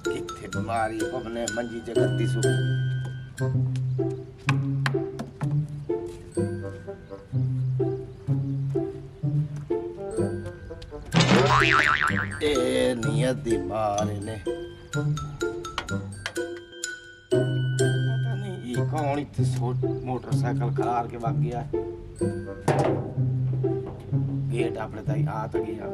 किथे बीमारी अपने मंजी जगती सु ए नियत दी मार ने पता नहीं ये कौन इतने मोटरसाइकिल खरार के भाग गया गेट अपने ताई आ तक गया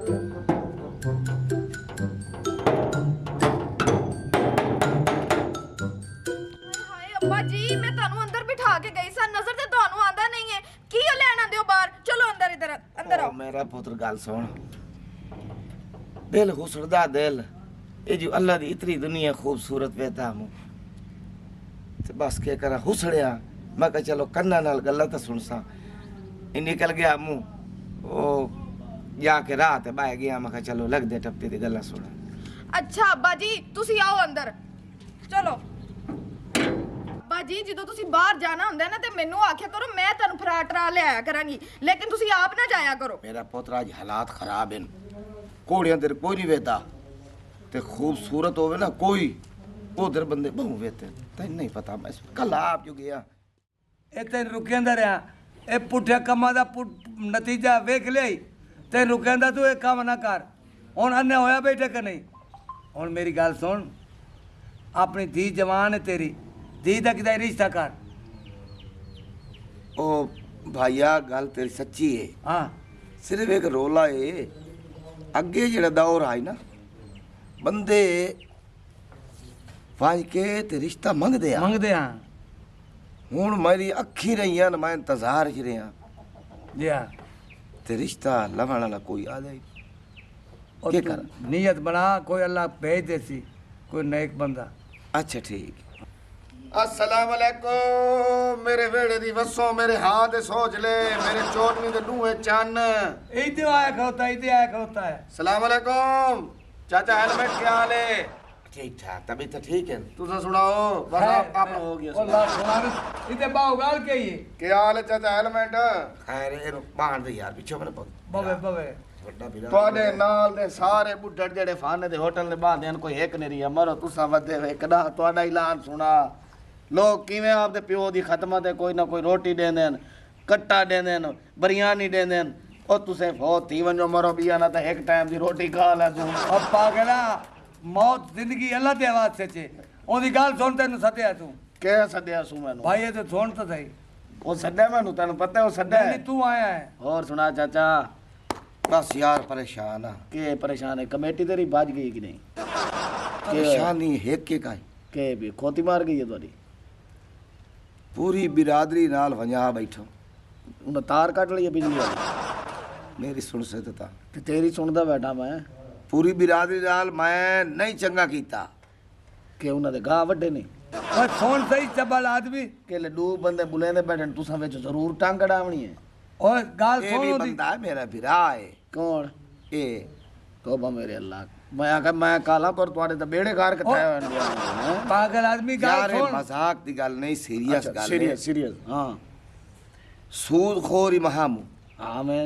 अब्बा जी मैं ਤੁਹਾਨੂੰ ਅੰਦਰ ਬਿਠਾ ਕੇ ਗਈ ਸਾਂ ਨਜ਼ਰ ਤੇ ਤੁਹਾਨੂੰ ਆਂਦਾ नहीं है ਕੀ ਲੈਣ ਆਂਦੇ ਹੋ ਬਾਹਰ ਚਲੋ ਅੰਦਰ ਇਧਰ ਅੰਦਰ आओ मेरा पुत्र गल सुन दिल हुसरदा दिल ये जो अल्लाह दी इतनी दुनिया खूबसूरत वेता मु ते बस के करा हुसड़िया मैं कहा चलो कन्ना नाल गल्लां तां सुनसा इ निकल गया मु ओ जाके रात बाह गया मैं कहा चलो लगदे टपते दी गल्लां सुना अच्छा अब्बा जी ਤੁਸੀਂ ਆਓ ਅੰਦਰ ਚਲੋ अब्बा जी ਜਦੋਂ ਤੁਸੀਂ ਬਾਹਰ ਜਾਣਾ ਹੁੰਦਾ ਨਾ ਤੇ ਮੈਨੂੰ ਆਖਿਆ ਕਰੋ ਮੈਂ ਤੁਹਾਨੂੰ ਫਰਾਟਰਾ ਲਿਆਇਆ ਕਰਾਂਗੀ ਲੇਕਿਨ ਤੁਸੀਂ ਆਪ ਨਾ ਜਾਇਆ ਕਰੋ मेरा पुत्र आज हालात खराब हैं घोड़ियां तेरे कोई नहीं वेता ते खूबसूरत होवे ना कोई उधर बंदे बहु वेते तैਨੂੰ नहीं पता मैं कल आप जो गया ਇਹ ਤੈਨੂੰ ਰੁਕਿਆਂਦਾ ਰਿਹਾ ਇਹ ਪੁੱਠੇ ਕੰਮਾਂ ਦਾ ਨਤੀਜਾ ਵੇਖ ਲਈ ਤੇ ਰੁਕਿਆਂਦਾ ਤੂੰ ਇਹ ਕੰਮ ਨਾ ਕਰ ਹੁਣ ਅੰਨੇ ਹੋਇਆ ਬੈਠੇ ਕਿ ਨਹੀਂ ਹੁਣ ਮੇਰੀ ਗੱਲ ਸੁਣ ਆਪਣੀ ਧੀ ਜਵਾਨ ਹੈ ਤੇਰੀ ਧੀ ਦਾ ਕਿਦਾ ਰਿਸ਼ਤਾ ਕਰ ओ भाईया गल तेरी सच्ची है ਹਾਂ सिर्फ एक रोला है अगे जेड़ा दौर आई ना बंदे वाज के ते रिश्ता मंगदे आ ਮੰਗਦੇ ਹਾਂ हुण मेरी अखी रही न मैं इंतजार च रहा ਜੀ ਹਾਂ ते रिश्ता लवण वाला कोई आ जाए और के तू कर नीयत बना कोई अल्लाह भेज देसी कोई नेक बंदा अच्छा ठीक अस्सलाम वालेकुम मेरे वेड़े दी वसो मेरे हाथ दे सोच ले मेरे चोटनी दे लूहे चन इते आया होता है सलाम वालेकुम चाचा हेलमेट क्या हाल है ठीक ठाक तभी तो ठीक है तुसा सुनाओ बस आप हो गया अल्लाह सुना इते बाऊ गाल के ही क्या हाल है चाचा हेलमेट खैर एनु बांध दे यार पीछे मैंने बवे ਤੁਹਾਡੇ ਨਾਲ ਦੇ ਸਾਰੇ ਬੁੱਢੜ ਜਿਹੜੇ ਫਾਨੇ ਦੇ ਹੋਟਲ ਦੇ ਬਾਂਦੇ ਹਨ ਕੋਈ ਇੱਕ ਨਹੀਂ ਰਿਹਾ ਮਰੋ ਤੁਸਾਂ ਵਧੇ ਵੇ ਕਦਾ ਤੁਹਾਡਾ ਐਲਾਨ ਸੁਣਾ ਲੋਕ ਕਿਵੇਂ ਆਪਦੇ ਪਿਓ ਦੀ ਖਤਮਤ ਤੇ ਕੋਈ ਨਾ ਕੋਈ ਰੋਟੀ ਦੇਂਦੇ ਹਨ ਕੱਟਾ ਦੇਂਦੇ ਹਨ ਬਰੀਆਨੀ ਦੇਂਦੇ ਹਨ ਉਹ ਤੁਸੀਂ ਬਹੁਤ ਥੀ ਵੰਜੋ ਮਰੋ ਬੀਆ ਨਾ ਤਾਂ ਇੱਕ ਟਾਈਮ ਦੀ ਰੋਟੀ ਖਾ ਲੈ ਤੂੰ अब पागला मौत जिंदगी अल्लाह दे वास्ते चे ओदी गाल सुन तेनु सद्या तू ਕਿਹ ਸੱਦਿਆ ਸੂ ਮੈਨੂੰ भाई ये तो सुन तो सही ਉਹ ਸੱਦਿਆ ਮੈਨੂੰ ਤੈਨੂੰ ਪਤਾ ਉਹ ਸੱਦਿਆ नहीं तू आया है ਹੋਰ ਸੁਣਾ ਚਾਚਾ बस यार परेशान है के परेशान है कमेटी तेरी बाज गई कि नहीं परेशानी है के भी खोती मार गई है तुम्हारी पूरी बिरादरी नाल वंजा बैठो उन्हें तार काट ली है बिजली वाली मेरी सुन से ता ते तेरी सुनदा बैठा मैं पूरी बिरादरी नाल मैं नहीं चंगा कीता के उन्हां दे गां वड्डे नहीं और सुन सही चबल आदमी के लड्डू बंदे बुलेंदे बैठन तुसां विच जरूर टांग कढावणी है और गाल ये सुन भी ओदी बंदा है मेरा भिरा है कौन ए तौबा मेरे अल्लाह मैं आखा मैं काला पर तुम्हारे तो बेड़े गार कटाया है पागल आदमी गाल यार सुन मजाक दी गल नहीं सीरियस गल सीरियस सीरियस हां सूद खोरी महामू हां मैं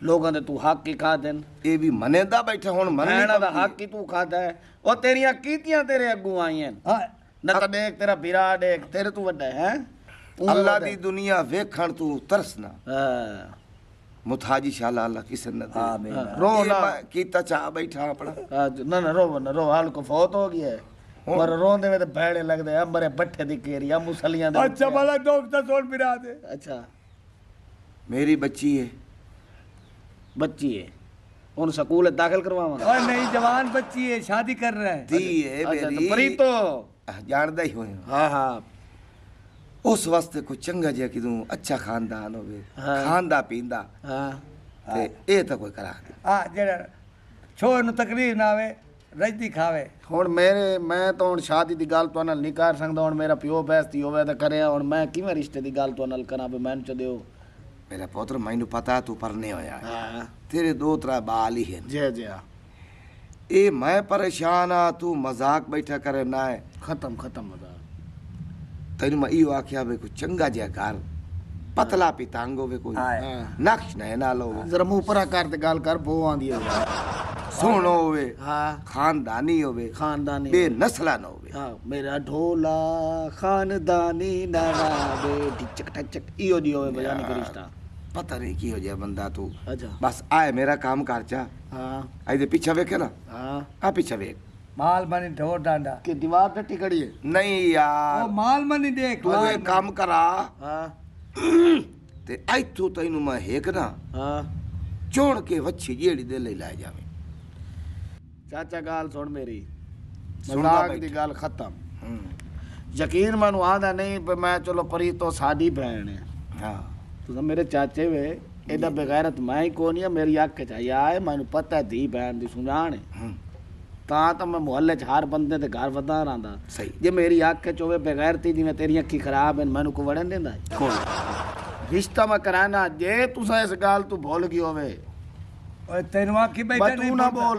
लोगों ने तू हक की खा देन ये भी मनेदा बैठा हुन मनना दा हक की तू खाता है ओ तेरियां कीतियां तेरे अगू आई हैं हां न तो देख तेरा बिरा देख तेरे तू वड्डा है अल्लाह दी दुनिया वेखण तू तरसना हां मुथाजी शाला अल्लाह किसे न दे आमीन रो ना कीता चा बैठा अपना ना ना रो हाल को फौत हो गया है और रोंदे में तो भैड़े लगदे अंबरे बट्ठे दी केरिया मुसलियां दे अच्छा भला डॉक्टर सोन बिरा दे अच्छा मेरी बच्ची है उन स्कूल दाखिल करवावा और नहीं जवान बच्ची है शादी कर रहा है दी है मेरी परी तो जानदा ही होए हां हां उस वास्ते कोई चंगा जिहा कि तू अच्छा खानदान होवे खांदा पींदा हां ते ए तो कोई करा दे हां जेड़ा छोर नु तकलीफ ना आवे रजदी खावे हुन मैं तो हुन शादी दी गल तो नाल नहीं कर सकदा हुन मेरा प्यो बेइज्जती होवे ते करे हुन मैं किवें रिश्ते दी गल तो नाल करा बे मैनू च दियो मेरा पुत्र मैनू पता तू परने होया हां तेरे दो त्रै बाल ही हैं जी जी ए मैं परेशान आ तू मजाक बैठा करे ना है खत्म मजाक तेन मैं इहो आख्या भाई कोई चंगा जिहा घर पतला पितांग होवे कोई नक्श नाल होवे जरा मुंह परा कर ते गल कर बो आंदी है सोहणो होवे हाँ खानदानी होवे खानदानी बेनस्ला न होवे हाँ मेरा ढोला खानदानी नवाबे टिचक टचक इयो दी होवे बजाने का रिश्ता पता नहीं की हो जाए बंदा तू अच्छा बस आए मेरा काम कर चा हाँ आई पीछे वेखे ना हाँ आ पीछे वेख माल मनी ढोर डांडा कि दीवार पे टिकड़ी है नहीं ओ यार माल मनी देख तू एक काम करा हाँ ते आई तू तैनू मैं हेक ना हाँ चोण के वच्छी जेड़ी दे ले ला जावे चाचा गाल सुन मेरी सुनदा मजाक बैठ। दी गाल खत्म यकीन मानू आंदा नहीं पर मैं चलो परी तो साडी बहन है हाँ तू तो मेरे चाचे वे एदा बेगैरत मैं ही कोनी है मेरी अख च आया है मैनू पता है धी बहन दी सुनान है ਤਾਂ ਮੈਂ ਮੁਹੱਲੇ 'ਚ ਹਰ ਬੰਦੇ ਦੇ ਘਰ ਵਧਾ ਰਾਂਦਾ ਸਹੀ ਜੇ ਮੇਰੀ ਅੱਖ 'ਚ ਹੋਵੇ ਬਗੈਰਤੀ ਜਿਵੇਂ ਤੇਰੀ ਅੱਖੀ ਖਰਾਬ ਹੈ ਮੈਨੂੰ ਕੋ ਵੜਨ ਦਿੰਦਾ ਕੋਣ ਰਿਸ਼ਤਾ ਮੈਂ ਕਰਾਣਾ ਜੇ ਤੁਸੀਂ ਇਸ ਗੱਲ ਤੂੰ ਭੁੱਲ ਗਈ ਹੋਵੇ ਓਏ ਤੈਨੂੰ ਆਖੀ ਬੈਠਾ ਬਸ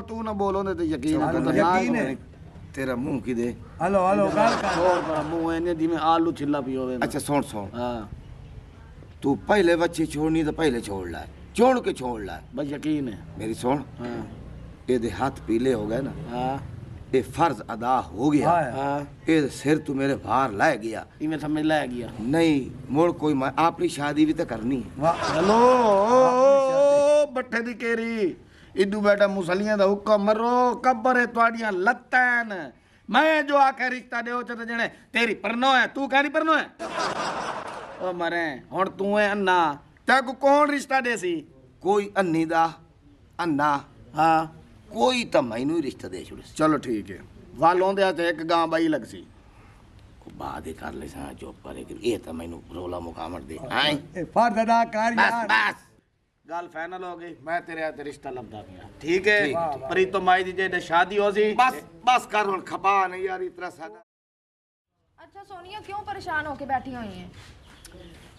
ਤੂੰ ਨਾ ਬੋਲ ਉਹਦੇ ਤੇ ਯਕੀਨ ਹਾਂ, ਹੈ ਯਕੀਨ ਹੈ। ਤੇਰਾ ਮੂੰਹ ਕਿਦੇ ਹਲੋ ਹਲੋ ਗੱਲ ਕਰ ਛੋੜ ਪਰ ਮੂੰਹ ਇਹਨੇ ਜਿਵੇਂ ਆਲੂ ਛਿੱਲਾ ਪੀ ਹੋਵੇ अच्छा सुन सुन ਹਾਂ तू पहले बच्चे छोड़नी तो पहले छोड़ ला छोड़ के छोड़ ला ਬਸ ਯਕੀਨ ਹੈ मेरी सुन ਹਾਂ ये हाथ पीले हो गए ना ਹਾਂ ये फर्ज अदा हो गया हाँ। ਹਾਂ ये सिर तू मेरे बाहर ला गया ਇਵੇਂ ਸਮਝ ਲੈ ਗਿਆ नहीं मोड़ कोई मैं अपनी शादी भी तो करनी है ਵਾਹ ਹੈਲੋ ਬੱਠੇ ਦੀ ਕੇਰੀ ਇਦੂ ਬੇਟਾ ਮੁਸਲੀਆਂ ਦਾ ਹੁਕਮ ਮਰੋ ਕਬਰ ਹੈ ਤੁਹਾਡੀਆਂ ਲੱਤਾਂ ਨੇ ਮੈਂ ਜੋ ਆਖੇ ਰਿਸ਼ਤਾ ਦਿਓ ਤੇ ਜਣੇ ਤੇਰੀ ਪਰਨੋ ਹੈ ਤੂੰ ਕਹਿੰਦੀ ਪਰਨੋ ਹੈ ਉਹ ਮਰੇ ਹੁਣ ਤੂੰ ਹੈ ਅੰਨਾ ਤੇ ਕੋ ਕੌਣ ਰਿਸ਼ਤਾ ਦੇ ਸੀ कोई अन्नी दा अन्ना ਹਾਂ कोई तो मैनू ही रिश्ता दे छुड़े ਚਲੋ ਠੀਕ ਹੈ ਵਾਲੋਂ ਦੇ ਤੇ ਇੱਕ ਗਾਂ ਬਾਈ ਲੱਗ ਸੀ बाद ही कर ले सा जो करे कि ये तो मैनू रोला मुकामत दे आए ਇਹ ਫਰਜ਼ ਅਦਾ ਕਰ बस ਯਾਰ बस ਗੱਲ ਫਾਈਨਲ ਹੋ ਗਈ ਮੈਂ ਤੇਰੇ ਹੱਥ ਰਿਸ਼ਤਾ ਲੱਭਦਾ ਪਿਆ ਠੀਕ ਹੈ ਠੀਕ, ਠੀਕ। ਪ੍ਰੀਤੋ ਮਾਈ ਦੀ ਜੇ ਸ਼ਾਦੀ ਹੋ ਸੀ बस बस कर हुन खपा नहीं यार इतना सादा ਅੱਛਾ ਸੋਨੀਆ ਕਿਉਂ ਪਰੇਸ਼ਾਨ ਹੋ ਕੇ ਬੈਠੀ ਹੋਈ ਹੈ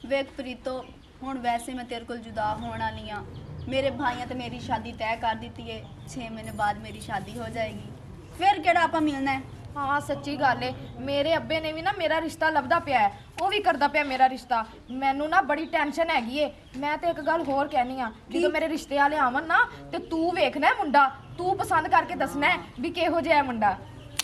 ਵੇਖ ਪ੍ਰੀਤੋ ਹੁਣ ਵੈਸੇ ਮੈਂ ਤੇਰੇ ਕੋਲ ਜੁਦਾ ਹੋਣ ਵਾਲੀ ਆ ਮੇਰੇ ਭਾਈਆਂ ਤੇ ਮੇਰੀ ਸ਼ਾਦੀ ਤੈਅ ਕਰ ਦਿੱਤੀ ਏ 6 ਮਹੀਨੇ ਬਾਅਦ ਮੇਰੀ ਸ਼ਾਦੀ ਹੋ ਜਾਏਗੀ ਫਿਰ ਕਿਹੜਾ ਆਪਾਂ ਮਿਲਣਾ ਹੈ ਹਾਂ ਸੱਚੀ ਗੱਲ ਏ ਮੇਰੇ ਅੱਬੇ ਨੇ ਵੀ ਨਾ ਮੇਰਾ ਰਿਸ਼ਤਾ ਲੱਭਦਾ ਪਿਆ ਹੈ ਉਹ ਵੀ ਕਰਦਾ ਪਿਆ ਮੇਰਾ ਰਿਸ਼ਤਾ ਮੈਨੂੰ ਨਾ ਬੜੀ ਟੈਨਸ਼ਨ ਹੈਗੀ ਏ ਮੈਂ ਤੇ ਇੱਕ ਗੱਲ ਹੋਰ ਕਹਿਣੀ ਆ ਜਦੋਂ ਮੇਰੇ ਰਿਸ਼ਤੇ ਵਾਲੇ ਆਵਣ ਨਾ ਤੇ ਤੂੰ ਵੇਖਣਾ ਹੈ ਮੁੰਡਾ ਤੂੰ ਪਸੰਦ ਕਰਕੇ ਦੱਸਣਾ ਹੈ ਵੀ ਕਿਹੋ ਜਿਹਾ ਹੈ ਮੁੰਡਾ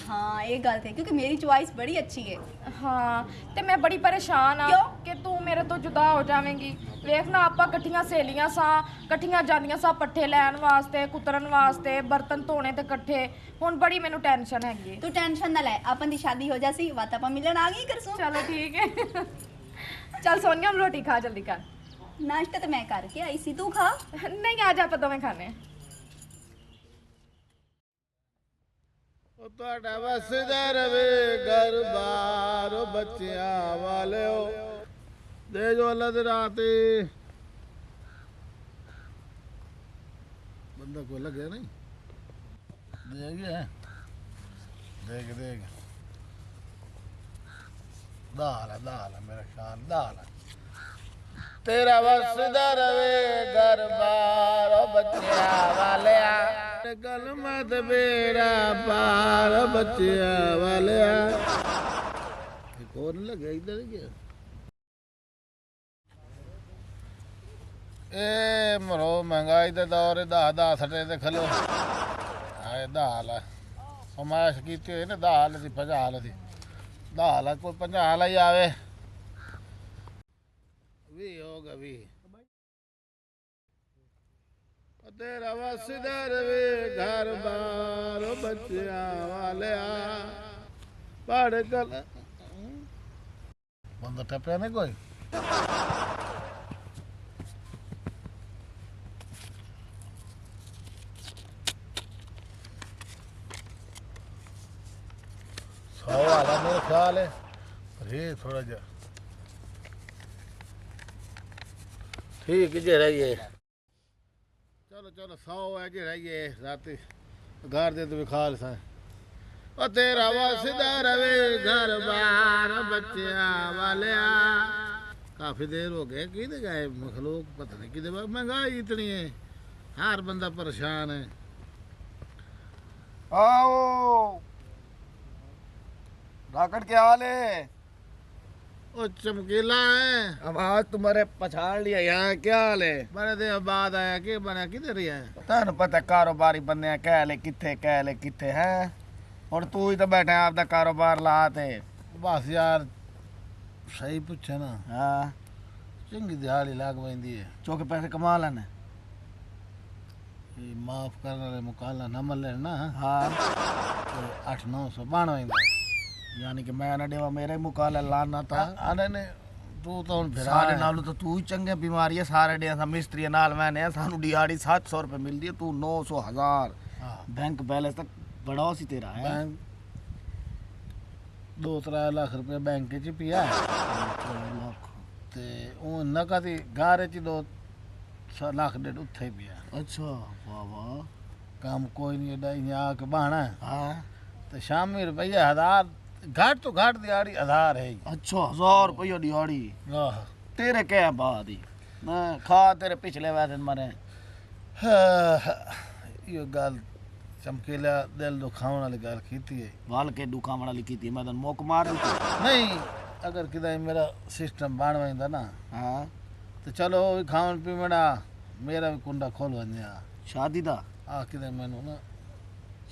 ਹਾਂ ਇਹ ਗੱਲ ਤੇ ਕਿਉਂਕਿ ਮੇਰੀ ਚੁਆਇਸ ਬੜੀ ਅੱਛੀ ਹੈ ਹਾਂ ਤੇ ਮੈਂ ਬੜੀ ਪਰੇਸ਼ਾਨ ਆ ਕਿਉਂ? ਕਿ ਤੂੰ ਮੇਰੇ ਤੋਂ ਜੁਦਾ ਹੋ ਜਾਵੇਂਗੀ ਵੇਖ ਨਾ ਆਪਾਂ ਇਕੱਠੀਆਂ ਸਹੇਲੀਆਂ ਸਾਂ ਇਕੱਠੀਆਂ ਜਾਂਦੀਆਂ ਸਾਂ ਪੱਠੇ ਲੈਣ ਵਾਸਤੇ ਕੁਤਰਨ ਵਾਸਤੇ ਬਰਤਨ ਧੋਣੇ ਤੇ ਇਕੱਠੇ ਹੁਣ ਬੜੀ ਮੈਨੂੰ ਟੈਨਸ਼ਨ ਹੈਗੀ ਏ ਤੂੰ ਟੈਨਸ਼ਨ ਨਾ ਲੈ ਆਪਾਂ ਦੀ ਸ਼ਾਦੀ ਹੋ ਜਾਸੀ ਵਾਤ ਆਪਾਂ ਮਿਲਣ ਆ ਗਈ ਕਰਸੂ ਚਲੋ ਠੀਕ ਹੈ ਚੱਲ ਸੋਨੀਆ ਹੁਣ ਰੋਟੀ ਖਾ ਜਲਦੀ ਕਰ ਨਾਸ਼ਤਾ ਤਾਂ ਮੈਂ ਕਰਕੇ ਆਈ ਸੀ ਤੂੰ ਖਾ ਨਹੀਂ ਆ ਜਾ ਆਪਾਂ ਦੋਵੇਂ ਖਾਣੇ ਆ ਉਹ ਤੁਹਾਡਾ ਵਸਦਾ ਰਵੇ ਘਰ ਬਾਰ ਬੱਚਿਆਂ ਵਾਲਿਓ ਦੇ ਜੋ ਅੱਲਾ ਦੇ ਰਾਹ ਤੇ ਬੰਦਾ ਕੋਈ ਲੱਗਿਆ ਨਹੀਂ ਦੇ ਗਿਆ ਦੇਖ ਦਾਲ ਹੈ ਮੇਰਾ ਖਿਆਲ ਦਾਲ ਹੈ ਤੇਰਾ ਵਸਦਾ ਰਵੇ ਘਰ ਬਾਰ ਬੱਚਿਆਂ ਵਾਲਿਆ ਕਲਮਾ ਤੇ ਬੇੜਾ ਪਾਰ ਬੱਚਿਆਂ ਵਾਲਿਆ ਇੱਕ ਹੋਰ ਨੀ ਲੱਗਿਆ ਇੱਧਰ ਗਿਆ ਇਹ ਮਰੋ ਮਹਿੰਗਾਈ ਦੇ ਦੌਰ ਦਾ ਸੱਟੇ ਤੇ ਖਲੋ ਆਏ ਦਾਲ ਫਮਾਇਸ਼ ਕੀਤੀ ਹੋਈ ਨਾ ਦਾਲ ਦੀ 50 ਦੀ ਦਾਲ ਕੋਈ 50 ਲਈ ਆਵੇ ਵੀ ਹੋਗਾ ਵੀ ਤੇਰਾ ਵਸਦਾ ਰਵੇ ਘਰ ਬਾਰ ਬੱਚਿਆਂ ਵਾਲਿਆ ਪੜ ਕਲ ਬੰਦਾ ਟੱਪਿਆ ਨਹੀਂ ਕੋਈ ਸੌ ਵਾਲਾ ਮੇਰਾ ਖਿਆਲ ਹੈ ਰੇ ਥੋੜਾ ਜਿਹਾ ਠੀਕ ਜੇ ਰਹੀਏ ਚਲੋ 100 ਹੈ ਜੇ ਰਹੀਏ ਰਾਤੀ ਘਰ ਦੇ ਤੇ ਖਾਲ ਸਾਂ ਉਹ ਤੇਰਾ ਵਸਦਾ ਰਵੇ ਘਰ ਬਾਰ ਬੱਚਿਆਂ ਵਾਲਿਆ ਕਾਫੀ ਦੇਰ ਹੋ ਗਏ ਕਿਹਦੇ ਗਏ ਮਖਲੂਕ ਪਤਾ ਨਹੀਂ ਕਿਹਦੇ ਮਹਿੰਗਾਈ ਇਤਨੀ ਹੈ ਹਰ ਬੰਦਾ ਪਰੇਸ਼ਾਨ ਹੈ आओ धाकड़ क्या हाल है ओ चमकीला है। आवाज तुम्हारे पछाड़ लिया। यहाँ क्या हाल है? बड़े दिन बाद आया कि बना किधर ही है? तैनू पता कारोबारी बंदे कह ले किथे है। और तू ही तो बैठा है आपका कारोबार ला ते। बस यार सही पूछे ना, हाँ चंगी दिहाड़ी लग पैंदी है। चौके पैसे कमा लेने। ये माफ करने वाले मुकाला न मले ना, हाँ 800-900 बन पैंदा। यानी कि मैं ना देवा मेरे मुकाले लाना था। अरे ने तू तो हुन फिरा सारे है। नालों तो तू ही चंगे बीमारी है। सारे डे मिस्त्री नाल मैंने सानू दिहाड़ी 700 रुपए मिलती है, तू 900 1000। हाँ, बैंक बैलेंस तक बड़ा सी तेरा है। बैंक 2-3 लाख रुपया बैंक च पिया है ते ਉਹ ਨਕਦੀ ਘਰ ਚ 2 ਲੱਖ ਡੇਢ ਉੱਥੇ ਹੀ ਪਿਆ। अच्छा वाह वाह। ਕੰਮ ਕੋਈ ਨਹੀਂ ਏਡਾ ਹੀ ਆ ਕੇ ਬਹਾਨਾ हाँ ਤੇ ਸ਼ਾਮੀ ਰੁਪਈਆ 1000 ਘੱਟ ਤੋਂ ਘੱਟ ਦਿਹਾੜੀ 1000 है ही। अच्छा 1000 रुपया दिहाड़ी आह तेरे क्या बात ही। मैं खा तेरे पिछले वैसे मरे। ਇਹ ਗੱਲ ਚਮਕੀਲਾ ਦਿਲ ਦੁਖਾਉਣ ਵਾਲੀ ਗੱਲ ਕੀਤੀ ਹੈ। वाल के दुकान वाला लिखी थी मैं तन मोक मार दी। ਨਹੀਂ ਅਗਰ ਕਿਦਾ ਮੇਰਾ ਸਿਸਟਮ ਬਣ ਵੈਂਦਾ ਨਾ हाँ ਤੇ ਚਲੋ ਉਹ ਵੀ ਖਾਣ ਪੀਣ ਦਾ ਮੇਰਾ ਵੀ ਕੁੰਡਾ ਖੋਲ ਵੰਜਿਆ शादी दा ਆ ਕਿਦਾ ਮੈਨੂੰ ਨਾ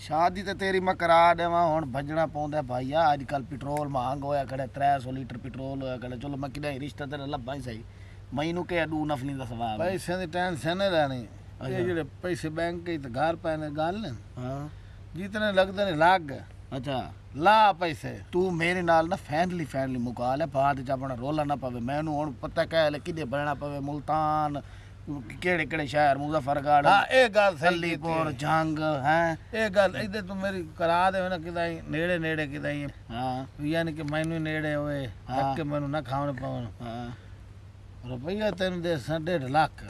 शादी ते तेरी मैं करा देवा। हुण भजना पौंदा भाईया। अजकल पेट्रोल महंग होया खड़े 300 लीटर पेट्रोल होया खड़े। चलो मैं किदा रिश्ता तेरा लब्भा ही सही। मैनू के दू नफली दा सवाब है। ਪੈਸਿਆਂ ਦੀ ਟੈਨਸ਼ਨ ਨਹੀਂ ਲੈਣੀ। ਅੱਛਾ। ਇਹ ਜਿਹੜੇ ਪੈਸੇ ਬੈਂਕ ਕੇ ਤੇ ਘਰ ਪਏ ਨੇ ਗੱਲ ਨੇ हाँ ਜਿਤਨੇ ਲੱਗਦੇ ਨੇ ਲੱਗ अच्छा ਲਾ ਪੈਸੇ। तू मेरे नाल ना फैमिली मुका ले। बाद च अपना रोला ना पवे। मैनू हुण पता कह ले किदे बनना पवे। मुल्तान केड़े शहर मुजफ्फरगढ़ ਹਾਂ ਇਹ ਗੱਲ ਸਹੀ अलीपुर ਕੀਤੀ जंग है। ਇਹ ਗੱਲ ਇਹਦੇ ਤੂੰ ਮੇਰੀ ਕਰਾ ਦੇ ਨਾ ਕਿਦਾਂ ਨੇੜੇ ਕਿਦਾਂ हाँ ਯਾਨੀ ਕਿ ਮੈਨੂੰ ਨੇੜੇ ਹੋਏ ਹਾਂ। ਹੱਕ ਮੈਨੂੰ ਨਾ ਖਾਣ ਪਾਉਣ। हाँ ਰੁਪਈਆ ਤੈਨੂੰ ਦੇ 1.5 ਲੱਖ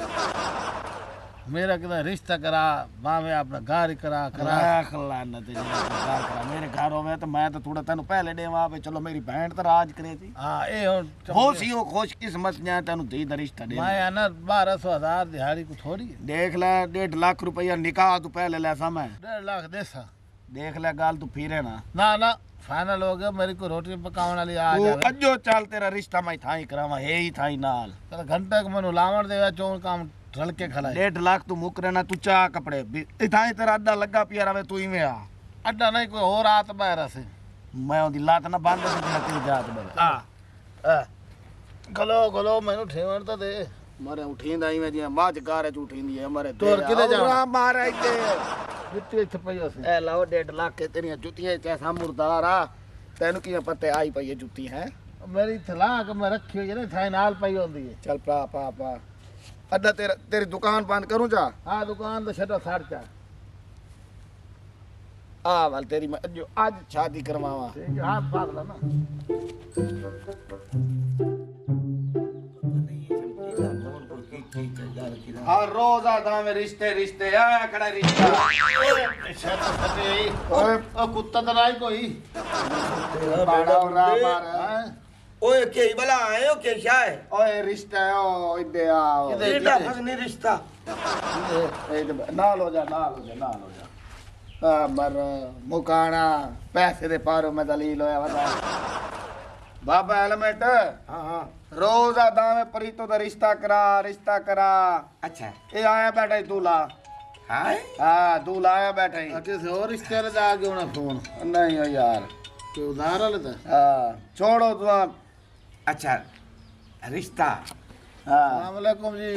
ਮੇਰਾ ਕਿਦਾਂ ਰਿਸ਼ਤਾ ਕਰਾ ਭਾਵੇਂ ਆਪਣਾ ਘਰ ਹੀ ਕਰਾ राख लानत है जी। घर करा मेरे घर होवे तो मैं तो थोड़ा तेन पहले देवा पे। चलो मेरी बहन तो राज करे थी। ਹਾਂ ਇਹ ਹੁਣ हो सी हो खुश किस्मत ने तेन दी दा रिश्ता दे। ਮੈਂ ਨਾ 1200,000 ਦਿਹਾੜੀ ਕੋ ਥੋੜੀ ਹੈ। देख ले 1.5 लाख रुपया निकाह तू पहले ले सा मैं। 1.5 ਲੱਖ ਦੇਸਾ देख ले गाल तू फिरे ना। ਨਾ ਫਾਈਨਲ ਹੋ ਗਿਆ। ਮੇਰੀ ਕੋ ਰੋਟੀ ਪਕਾਉਣ ਵਾਲੀ ਆ तू ਜਾਵੇ अजो चल तेरा रिश्ता मैं थाई करावा है ही थाई नाल। ਤਾਂ ਘੰਟਾ ਕੁ ਮੈਨੂੰ ਲਾਵਣ ਦੇਵਾ ਚੋਣ ਕੰਮ ਰਲ ਕੇ ਖਲਾਏ। 1.5 लाख तू मुकरे ना। तू चा कपड़े इथाई तेरा अड्डा लगा पिया रवे। तू ही में आ ਅੱਡਾ ਨਹੀਂ ਕੋਈ ਹੋਰ ਰਾਤ ਬਾਹਰ ਅਸੀਂ मैं ओदी लात ना बांध दे तेरी जात बल। ਆ ਗਲੋ ਮੈਨੂੰ ਠੇਵਣ ਤਾਂ ਦੇ। मारे उठींदा ही में जी मां गारे च उठींदी है मारे। तुर किधे जाना? मारे इते ਜੁੱਤੀ ਇੱਥੇ ਪਈ ਅਸੀਂ ए लाओ 1.5 लाख के तेरिया जुतियां कैसा मुर्दार आ। तेन की पत्ते आई पई है जुती है। ਮੇਰੀ ਥਲਾ ਕੇ ਮੈਂ ਰੱਖੀ ਹੋਈ ਹੈ ਨਾ ਥਾਈ ਨਾਲ ਪਈ ਹੁੰਦੀ ਹੈ। चल पा पा पा अड्डा तेरी दुकान बंद करूं जा। ਆ ਦੁਕਾਨ ਤੇ ਛੱਡੋ ਛੱਡ ਚਾ आ वाल तेरी मैं जो आज शादी करवावा। ਠੀਕ ਹੈ ਹੱਥ ਪਾੜ ਲਾ ਨਾ। हाँ रोज आता में रिश्ते आया खड़ा रिश्ता। ਉਹ ਕੁੱਤਾ ਤਾਂ ਨਹੀਂ ਕੋਈ। बाड़ा और राम मार। ओए के भला आयो के शाय ओए रिश्ता है ओ इधे आओ। एडा फगनी रिश्ता नाल हो जा मर मुकाना पैसे दे पारो में दलील होया बता। बाबा हेलमेट हां रोज आदा में प्रीतो दा रिश्ता करा। अच्छा ये आया बैठा ही दूल्हा। हाय हाँ दूल्हा आया बैठा ही। ਕਿਸੇ ਹੋਰ ਰਿਸ਼ਤੇਦਾਰ ਦਾ ਆ ਗਿਆ ਹੋਣਾ ਫੋਨ। नहीं हो यार। ਕੋਈ ਉਧਾਰ ਵਾਲੇ ਦਾ। हाँ छोड़ो तू आप। अच्छा रिश्ता हाँ अस्सलाम वालेकुम जी।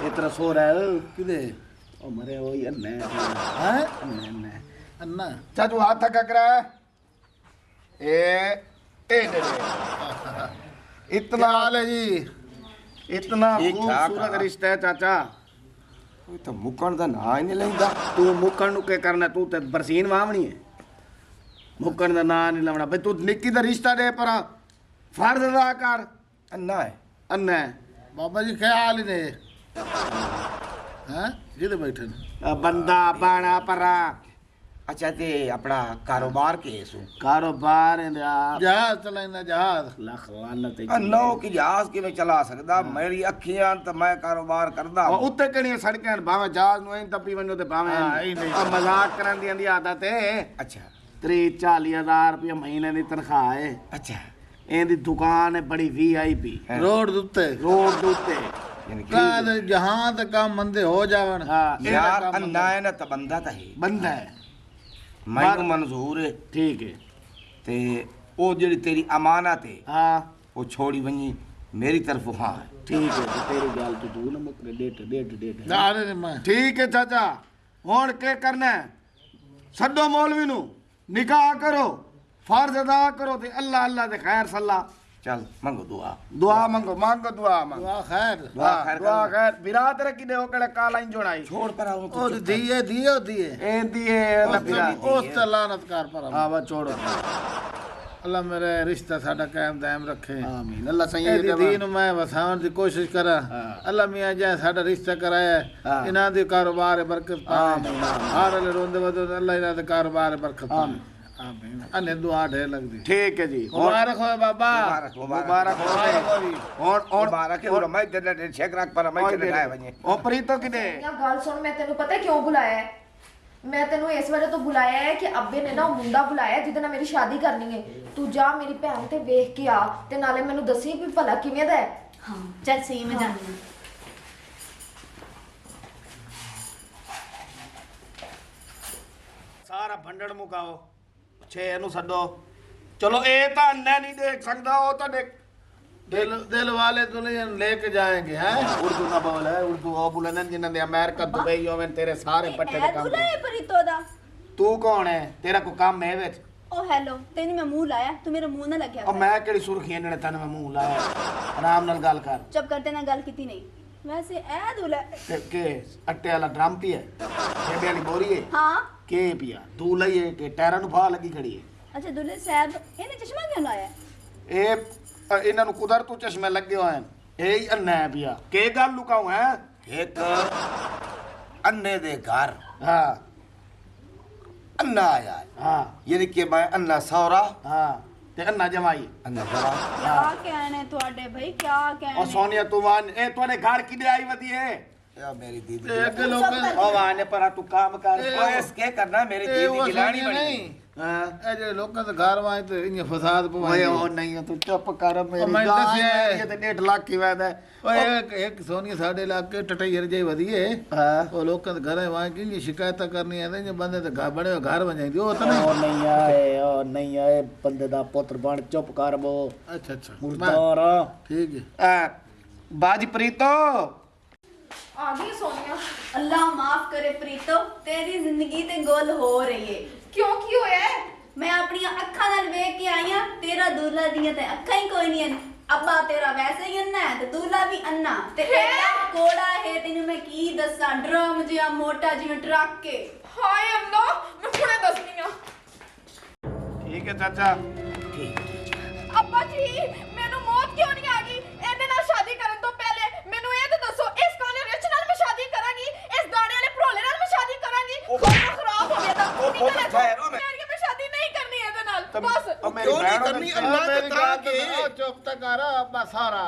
इतना सो रहा है ਕਿਦੇ ओ मरे वो ही अन्ने ਹੈ अन्ने ਅੰਨਾ चाचू हाथ थका करा ए दे इतना ਹਾਲ ਹੈ ਜੀ। इतना ठीक ठाक खूबसूरत हाँ। रिश्ता है चाचा। कोई तो मुकण दा ना ही नहीं लेंदा तू मुक्कण नु के करना। तू ते बरसीन वावनी है। मुक्कण दा ना नहीं लवना भाई। तू निक्की दा रिश्ता दे पर फर्ज अदा कर। अन्ना है अन्ना ਬਾਬਾ ਜੀ ਕੀ ਹਾਲ ਨੇ ਹੈ ਜਿਹਦੇ ਬੈਠੇ ਨੇ। बंदा बाणा परा अच्छा ते अपना कारोबार केसू कारोबार इंदा ਜਹਾਜ਼ ਚਲਾਉਂਦਾ ਜਹਾਜ਼। लख लानत नो की जहाज किवें चला सकदा मेरी अखियां ते मैं कारोबार करदा और उत्ते कणियां सड़कां भावे जहाज नु इन तपी वणो ते भावे हाँ, ई नहीं। और मजाक करन दी आंदी आदत है। अच्छा 30-40 हज़ार रुपया महीने की तनख्वाह है। अच्छा ਇਹਦੀ ਦੁਕਾਨ ਹੈ ਬੜੀ VIP ਰੋਡ ਦੇ ਉੱਤੇ ਰੋਡ ਦੇ ਉੱਤੇ ਯਾਨੀ ਕਿ ਕਾਹਦੇ ਜਹਾਂ ਤੇ ਕੰਮ ਬੰਦੇ ਹੋ ਜਾਵਣ ਹਾਂ ਯਾਰ ਅੰਨਾ ਹੈ ਨਾ ਤਾਂ ਬੰਦਾ ਤਾਂ ਹੈ ਬੰਦਾ ਹੈ ਮੈਨੂੰ ਮਨਜ਼ੂਰ ਹੈ ਠੀਕ ਹੈ ਤੇ ਉਹ ਜਿਹੜੀ ਤੇਰੀ ਅਮਾਨਤ ਹੈ ਹਾਂ ਉਹ ਛੋੜੀ ਵਣੀ ਮੇਰੀ ਤਰਫੋਂ ਹਾਂ ਹੈ। ਠੀਕ ਹੈ ਤੇ ਤੇਰੀ ਗੱਲ ਤੋਂ ਤੂੰ ਨਾ ਮੁਕਰੇ ਡੇਟ ਦਾਰੇ ਨੇ ਮੈਂ ਠੀਕ ਹੈ ਚਾਚਾ ਹੁਣ ਕੀ ਕਰਨਾ ਹੈ ਸੱਦੋ ਮੌਲਵੀ ਨੂੰ ਨਿਕਾਹ ਕਰੋ ਫਰਜ਼ ਅਦਾ ਕਰੋ ਤੇ ਅੱਲਾ ਦੇ ਖੈਰ ਸੱਲਾ ਚੱਲ ਮੰਗੋ ਦੁਆ ਦੁਆ ਮੰਗੋ ਦੁਆ ਮੰਗੋ ਵਾਹ ਖੈਰ ਦੁਆ ਖੈਰ ਦੁਆ ਕਰ ਖੈਰ ਬਿਰਾਤ ਰ ਕਿਨੇ ਉਹ ਕਿਹੜੇ ਕਾਲਾ ਹੀ ਜੋੜਾਈ ਛੋੜ ਪਰ ਆਉਂ ਉਹ ਦੀਏ ਦੀਏ ਇਹਦੀ ਇਹ ਨਾ ਬਿਰਾਤ ਉਸ ਤੇ ਲਾਨਤ ਕਰ ਪਰ ਆ ਵਾ ਛੋੜੋ ਅੱਲਾ ਮੇਰੇ ਰਿਸ਼ਤਾ ਸਾਡਾ ਕਾਇਮ ਦਾਇਮ ਰੱਖੇ ਆਮੀਨ ਅੱਲਾ ਸਹੀ ਇਹਦੀ ਦੀਨ ਮੈਂ ਵਸਾਉਣ ਦੀ ਕੋਸ਼ਿਸ਼ ਕਰਾਂ ਅੱਲਾ ਮੀਆਂ ਜੈ ਸਾਡਾ ਰਿਸ਼ਤਾ ਕਰਾਇਆ ਇਹਨਾਂ ਦੇ ਕਾਰੋਬਾਰ ਬਰਕਤ ਪਾਵੇ ਹਰ ਵੇਲੇ ਰੋਂਦੇ ਵਦੋ ਅੱਲਾ ਇਹਨਾਂ ਦੇ ਕਾਰੋਬਾਰ ਬਰਕਤ ਪਾਵੇ ਆਮੀਨ ਅਨੇ ਦੁਆ ਢੇਰ ਲੱਗਦੀ ਠੀਕ ਹੈ ਜੀ ਮੁਬਾਰਕ ਹੋਏ ਬਾਬਾ ਮੁਬਾਰਕ ਹੋਵੇ ਹੁਣ ਮੁਬਾਰਕ ਹੈ ਉਹ ਮੈਂ ਜਦ ਛੇਕ ਰੱਖ ਪਰ ਮੈਂ ਕਿਹਨੇ ਆਇਆ ਵਣੇ ਉਹ ਪ੍ਰੀਤੋ ਕਿਨੇ ਇਹ ਗੱਲ ਸੁਣ ਮੈਂ ਤੈਨੂੰ ਪਤਾ ਕਿਉਂ ਬੁਲਾਇਆ ਹੈ ਮੈਂ ਤੈਨੂੰ ਇਸ ਵਜ੍ਹਾ ਤੋਂ ਬੁਲਾਇਆ ਹੈ ਕਿ ਅੱਬੇ ਨੇ ਨਾ ਉਹ ਮੁੰਡਾ ਬੁਲਾਇਆ ਜਿਹਦੇ ਨਾਲ ਮੇਰੀ ਸ਼ਾਦੀ ਕਰਨੀ ਹੈ ਤੂੰ ਜਾ ਮੇਰੀ ਭੈਣ ਤੇ ਵੇਖ ਕੇ ਆ ਤੇ ਨਾਲੇ ਮੈਨੂੰ ਦੱਸੀ ਵੀ ਭਲਾ ਕਿਵੇਂ ਦਾ ਹੈ हाँ चल सही मैं जानी हूँ। ਸਾਰਾ ਭੰਡੜ ਮੁਕਾਓ ਛੇ ਇਹਨੂੰ ਛੱਡੋ ਚਲੋ ਇਹ ਤਾਂ ਅੰਨਾ ਨਹੀਂ ਦੇਖ ਸਕਦਾ ਉਹ ਤਾਂ ਦੇਖ दिल वाले दुल्हन लेके जाएंगे हैं ਉਰਦੂ ਨਾ ਬੋਲ ਹੈ ਉਰਦੂ ਉਹ ਬੋਲਣ ਜਿਨ੍ਹਾਂ ਦੇ ਅਮਰੀਕਾ ਦੁਬਈ ਹੋਵੇਂ ਤੇਰੇ ਸਾਰੇ ਪੱਟੇ ਦੇ ऐ ਕੰਮ दूल्हा है परीतो दा ਤੂੰ ਕੌਣ ਹੈ ਤੇਰਾ ਕੋਈ ਕੰਮ ਹੈ ਵਿੱਚ ओ हेलो तेन मैं मुंह लाया तू मेरा मुंह ना लग ਉਹ गया ਮੈਂ ਕਿਹੜੀ ਸੁਰਖੀ ਇਹਨਾਂ ਨੇ ਤੈਨੂੰ ਮੈਂ ਮੂੰਹ ਲਾਇਆ ਆਰਾਮ ਨਾਲ ਗੱਲ ਕਰ जब करते ना गल की नहीं वैसे ऐ दूल्हा ਤੇ ਕਿ ਅੱਟੇ ਵਾਲਾ ਡਰਮ ਪੀ ਹੈ ਬੇਬੇ ਵਾਲੀ ਬੋਰੀ ਹੈ हाँ ਕੇ ਪੀਆ ਤੂੰ ਲਈਏ ਕਿ ਟਾਇਰਾਂ ਨੂੰ ਫਾ ਲੱਗੀ ਖੜੀ ਹੈ अच्छा दूल्हे साहब इन्हें चश्मा क्यों लाया ਇਹ ਇਹਨਾਂ ਨੂੰ ਕੁਦਰਤ ਤੋਂ ਚਸ਼ਮੇ ਲੱਗੇ ਹੋਏ ਹਨ ਇਹ ਹੀ ਅੰਨਾ ਹੈ ਪਿਆ ਕੀ ਗੱਲ ਲੁਕਾਉ ਹੈ ਇੱਕ ਅੰਨੇ ਦੇ ਘਰ ਹਾਂ ਅੰਨਾ ਆਇਆ ਹੈ। ਹਾਂ ਯਾਨੀ ਕਿ ਮੈਂ ਅੰਨਾ ਸੌਰਾ ਹਾਂ ਤੇ ਅੰਨਾ ਜਮਾਈ ਅੰਨਾ ਜਰਾ क्या कहने थोड़े भाई क्या ਉਹ कहने ਸੋਨੀਆ ਤੂੰ ਵਾਨ ਇਹ ਤੁਹਾਡੇ ਘਰ ਕਿਦੇ ਆਈ ਵਦੀ ਹੈ ਇਹ ਮੇਰੀ ਦੀਦੀ ते अगे लोग ਉਹ ਵਾਨੇ ਪਰ ਤੂੰ ਕੰਮ ਕਰ ਓਏ ਇਸ ਕੇ ਕਰਨਾ ਮੇਰੀ ਦੀਦੀ ਦੀ ਲਾਣੀ ਬਣੀ नहीं ਹਾਂ ਇਹ ਜਿਹੜੇ ਲੋਕਾਂ ਦੇ ਘਰ ਵਾਂ ਤੇ ਇੰਨੇ ਫਸਾਦ ਓਏ ਪਵਾਏ ਉਹ ਨਹੀਂ ਤੂੰ ਚੁੱਪ ਕਰ ਮੇਰੀ ਮੈਂ ਗਾਂ ਦੱਸਿਆ ਹੈ। ਇਹ ਤੇ 1.5 ਲੱਖ ਹੀ ਵੈਦਾ ਓਏ ਇੱਕ ਸੋਨੀ ਸਾਡੇ ਇਲਾਕੇ ਟਟਈਰ ਜੇ ਵਧੀਏ ਹਾਂ ਉਹ ਲੋਕਾਂ ਦੇ ਘਰੇ ਵਾਂ ਕਿ ਸ਼ਿਕਾਇਤਾਂ ਕਰਨੀ ਆਂਦੇ ਜੇ ਬੰਦੇ ਤੇ ਘਰ ਬਣੇ ਹੋਏ ਘਰ ਵਜਾਈਦੀ ਉਹ ਤਾਂ ਨਹੀਂ ਉਹ ਨਹੀਂ ਆਏ ਬੰਦੇ ਦਾ ਪੁੱਤਰ ਬਣ ਚੁੱਪ ਕਰ ਬੋ ਅੱਛਾ ਅੱਛਾ ਮੁਰਦਾਰ ਠੀਕ ਹੈ ਬਾਜ ਪ੍ਰੀਤੋ ਆ ਗਈ ਸੋਨੀਆ अल्लाह माफ करे प्रीतो तेरी जिंदगी ते गोल हो रही है ਕਿਉਂ ਕੀ ਹੋਇਆ ਹੈ मैं अपनी अखा नाल वेख के आई हां तेरा दूल्हा दियां ते अखा ही कोई नहीं है अब्बा तेरा वैसे ही अन्ना है ते दूल्हा भी अन्ना ते एडा कोड़ा है तेनु मैं की दस्सां ड्रम जिहा मोटा जिवें ट्रक के ਹਾਏ ਅੱਲਾ ਮੈਂ ਹੁਣੇ ਦੱਸਣੀ ਆ ਠੀਕ ਹੈ ਚਾਚਾ ਅੱਬਾ ਜੀ ਮੈਨੂੰ ਮੌਤ ਕਿਉਂ ਨਹੀਂ ਆ ਗਈ ਇਹਦੇ ਨਾਲ ਸ਼ਾਦੀ ਕਰਨ ਤੋਂ ਪਹਿਲੇ ਮੈਨੂੰ ਇਹ ਤਾਂ ਦੱਸੋ ਇਸ ਕਾਲੇ ਰਿਚ ਨਾਲ ਮੈਂ ਸ਼ਾਦੀ ਕਰਾਂਗੀ ਇਸ ਦਾਣੇ ਵਾਲੇ ਭਰੋਲੇ ਨਾਲ ਮੈਂ ਸ਼ਾਦੀ ਕਰਾਂਗੀ ਖਾਣਾ ਖਰਾਬ ਹੋ ਗਿਆ ਤਾਂ ਉਹ ਠਹਿਰੋ ਮੈਂ ਮੈਂ ਸ਼ਾਦੀ ਨਹੀਂ ਕਰਨੀ ਇਹਦੇ ਨਾਲ ਬਸ ਉਹ ਮੇਰੀ ਭੈਣ ਕਰਨੀ ਮੇਰੀ ਗੱਲ ਤੇ ਚੁੱਪ ਤਾਂ ਕਰ ਅੱਬਾ ਸਾਰਾ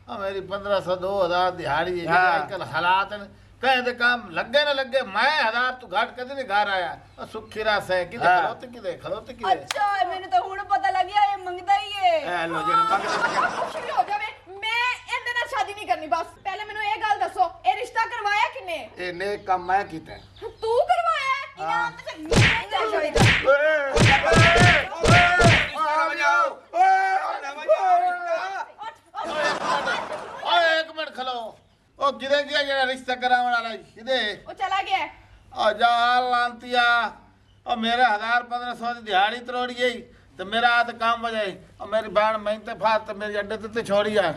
ਆ ਮੇਰੀ 1500 2000 ਦਿਹਾੜੀ ਹੈ ਹਾਂ। ਅੱਜ ਕੱਲ ਹਾਲਾਤ ਨੇ ਕਹਿੰਦੇ ਕੰਮ ਲੱਗੇ ਨਾ ਲੱਗੇ ਮੈਂ 1000 ਤੂੰ ਘੱਟ ਕਦੇ ਨਹੀਂ ਘਰ ਆਇਆ ਉਹ ਸੁੱਖੀ ਰਸ ਹੈ ਕਿਤੇ ਹਾਂ। ਖਲੋਤੇ ਕਿਤੇ अच्छा मैंने तो हुण पता लग गया ये मंगदा ही है ਐ ਲੋ ਜਿਹੜੇ ਮੰਗਦੇ ਕੁਛ ਵੀ ਹੋ ਜਾਵੇ ਮੈਂ ਇਹਦੇ ਨਾਲ ਸ਼ਾਦੀ ਨਹੀਂ ਕਰਨੀ ਬਸ ਪਹਿਲੇ ਮੈਨੂੰ ਇਹ ਗੱਲ ਦੱਸੋ ਇਹ ਰਿਸ਼ਤਾ ਕਰਵਾਇਆ ਕਿਨੇ ਇਹ ਨੇ ਕੰਮ ਮੈਂ ਕੀਤਾ ਹੈ। ਤੂੰ ਕਰਵਾਇਆ ਹੈ? इनाम तो नहीं जा सकता ਓਏ ਇੱਕ ਮਿੰਟ ਖਲੋ ਉਹ ਕਿਦੇ ਗਿਆ ਜਿਹੜਾ ਰਿਸ਼ਤਾ ਕਰਾਉਣ ਵਾਲਾ ਕਿਦੇ ਉਹ ਚਲਾ ਗਿਆ ਹੈ। ਆ ਜਾ ਲਾਂਤੀਆ ਉਹ ਮੇਰਾ 1500 ਦੀ ਦਿਹਾੜੀ ਤਰੋੜੀ ਗਈ ਤੇ ਮੇਰਾ ਆ ਤੇ ਕੰਮ ਵਜਾਈ ਉਹ ਮੇਰੀ ਭੈਣ ਮੈਂ ਤੇ ਫਾਤ ਤੇ ਮੇਰੀ ਅੱਡੇ ਤੇ ਛੋੜੀ ਆ